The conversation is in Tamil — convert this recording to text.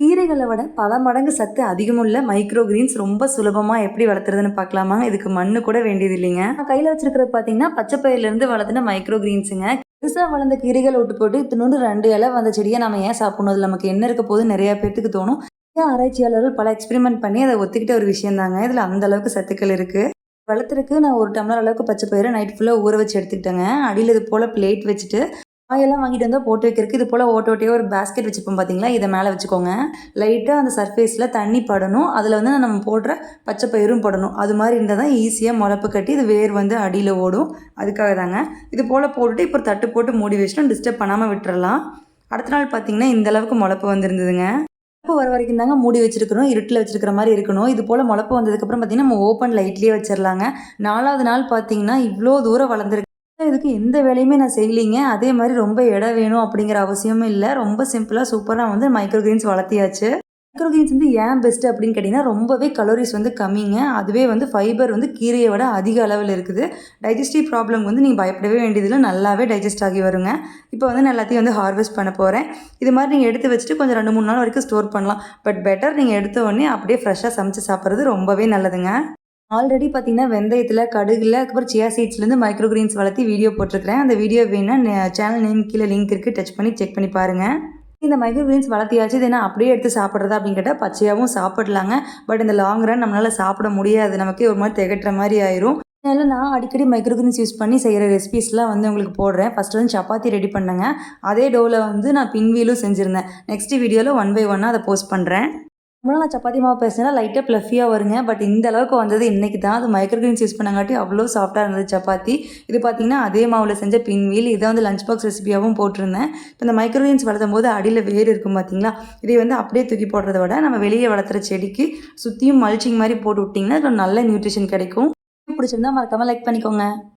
கீரைகளை விட பல மடங்கு சத்து அதிகமுள்ள மைக்ரோ கிரீன்ஸ் ரொம்ப சுலபமாக எப்படி வளர்த்துறதுன்னு பார்க்கலாமாங்க. இதுக்கு மண்ணு கூட வேண்டியது இல்லைங்க. நான் கையில் வச்சிருக்கிறது பார்த்தீங்கன்னா பச்சை பயிர்லேருந்து வளர்த்துன மைக்ரோ கிரீன்ஸுங்க. பெருசாக வளர்ந்த கீரைகளை விட்டு போட்டு இத்தினோண்டு 2 இலை வந்த செடியை நம்ம ஏன் சாப்பிடணும், அதில் நமக்கு என்ன இருக்க போது நிறைய பேர்த்துக்கு தோணும். ஆராய்ச்சியாளர்கள் பல எக்ஸ்பெரிமெண்ட் பண்ணி அதை ஒத்துக்கிட்ட ஒரு விஷயம் தாங்க. இதில் அந்த அளவுக்கு சத்துக்கள் இருக்குது. வளர்த்துறதுக்கு நான் 1 டம்ளர் அளவுக்கு பச்சை பயிரை நைட் ஃபுல்லாக ஊற வச்சு எடுத்துக்கிட்டேங்க. அடியில் இது போல் பிளேட் வச்சுட்டு காயெல்லாம் வாங்கிட்டு வந்தால் போட்டு வைக்கிறதுக்கு இது போல் ஓட்ட ஓட்டையாக ஒரு பேஸ்கெட் வச்சுப்போம் பார்த்தீங்களா, இதை மேலே வச்சுக்கோங்க. லைட்டாக அந்த சர்ஃபேஸில் தண்ணி படணும். அதில் வந்து நம்ம போடுற பச்சை பயிரும் படணும். அது மாதிரி இருந்தால் தான் ஈஸியாக முளப்பு கட்டி இது வேர் வந்து அடியில் ஓடும். அதுக்காக தாங்க. இது போல் போட்டுட்டு இப்போ தட்டு போட்டு மூடி வச்சுட்டு டிஸ்டர்ப் பண்ணாமல் விட்டுறலாம். அடுத்த நாள் பார்த்தீங்கன்னா இந்தளவுக்கு முளப்பு வந்துருந்ததுங்க. முளப்பு வர வரைக்கும் தாங்க மூடி வச்சுருக்கணும். இருட்டில் வச்சுருக்கிற மாதிரி இருக்கணும். இது போல் முளப்பு வந்ததுக்கப்புறம் பார்த்தீங்கன்னா நம்ம ஓப்பன் லைட்லேயே வச்சிடலாங்க. 4வது நாள் பார்த்தீங்கன்னா இவ்வளோ தூரம் வளர்ந்துருக்கு. இதுக்கு எந்த வேலையுமே நான் செய்யலைங்க. அதே மாதிரி ரொம்ப இடம் வேணும் அப்படிங்கிற அவசியமும் இல்லை. ரொம்ப சிம்பிளாக சூப்பராக வந்து மைக்ரோ கிரீன்ஸ் வளர்த்தியாச்சு. மைக்ரோ கிரீன்ஸ் வந்து ஏன் பெஸ்ட்டு அப்படின்னு கேட்டிங்கன்னா ரொம்பவே கலோரிஸ் வந்து கம்மிங்க. அதுவே வந்து ஃபைபர் வந்து கீரையை விட அதிக அளவில் இருக்குது. டைஜஸ்டிவ் ப்ராப்ளம் வந்து நீங்கள் பயப்படவே வேண்டியதில்லை. நல்லாவே டைஜஸ்ட் ஆகி வருங்க. இப்போ வந்து நான் எல்லாத்தையும் வந்து ஹார்வெஸ்ட் பண்ண போகிறேன். இது மாதிரி நீங்கள் எடுத்து வச்சுட்டு கொஞ்சம் 2-3 நாள் வரைக்கும் ஸ்டோர் பண்ணலாம். பட் பெட்டர் நீங்கள் எடுத்த உடனே அப்படியே ஃப்ரெஷ்ஷாக சமைச்சு சாப்பிட்றது ரொம்பவே நல்லதுங்க. ஆல்ரெடி பார்த்தீங்கன்னா வெந்தயத்தில், கடுகுல, அதுக்கப்புறம் சியா சீட்ஸ்லேருந்து மைக்ரோ கிரீன்ஸ் வளர்த்தி வீடியோ போட்டிருக்கிறேன். அந்த வீடியோ வேணுன்னா சேனல் நேம் கீழே லிங்க் இருக்குது, டச் பண்ணி செக் பண்ணி பாருங்கள். இந்த மைக்ரோ கிரீன்ஸ் வளர்த்தியாச்சு. இது என்ன அப்படியே எடுத்து சாப்பிட்றதா அப்படின்னு கேட்டால் பச்சையாகவும் சாப்பிடலாங்க. பட் இந்த லாங் ரன் நம்மளால் சாப்பிட முடியாது. நமக்கே ஒரு மாதிரி திகட்டுற மாதிரி ஆயிரும். அதனால நான் அடிக்கடி மைக்ரோ கிரீன்ஸ் யூஸ் பண்ணி செய்கிற ரெசிபீஸ்லாம் வந்து உங்களுக்கு போடுறேன். ஃபஸ்ட்டு வந்து சப்பாத்தி ரெடி பண்ணேங்க. அதே டோவில் வந்து நான் பின்வீலும் செஞ்சுருந்தேன். நெக்ஸ்ட் வீடியோவில் 1 by 1 அதை போஸ்ட் பண்ணுறேன். நம்மளால் நான் சப்பாத்தி மாவு பேசினா லைட்டாக ப்ளஃபியாக வருங்க. பட் இந்த அளவுக்கு வந்தது இன்றைக்கி தான். அது மைக்ரோ கிரீன்ஸ் யூஸ் பண்ணங்காட்டி அவ்வளோ சாஃப்டாக இருந்தது சப்பாத்தி. இது பார்த்திங்கன்னா அதே மாவில் செஞ்ச பின்வீல். இதை வந்து லஞ்ச் பாக்ஸ் ரெசிபியாகவும் போட்டிருந்தேன். இப்போ இந்த மைக்ரோ கிரீன்ஸ் வளர்த்தும் போது அடியில் வேர் இருக்கும் பார்த்தீங்களா, இதை வந்து அப்படியே தூக்கி போடுறத விட நம்ம வெளியே வளர்த்துற செடிக்கு சுற்றியும் மல்ச்சிங் மாதிரி போட்டு விட்டிங்கன்னா நல்ல நியூட்ரிஷன் கிடைக்கும். பிடிச்சிருந்தா மறக்காமல் லைக் பண்ணிக்கோங்க.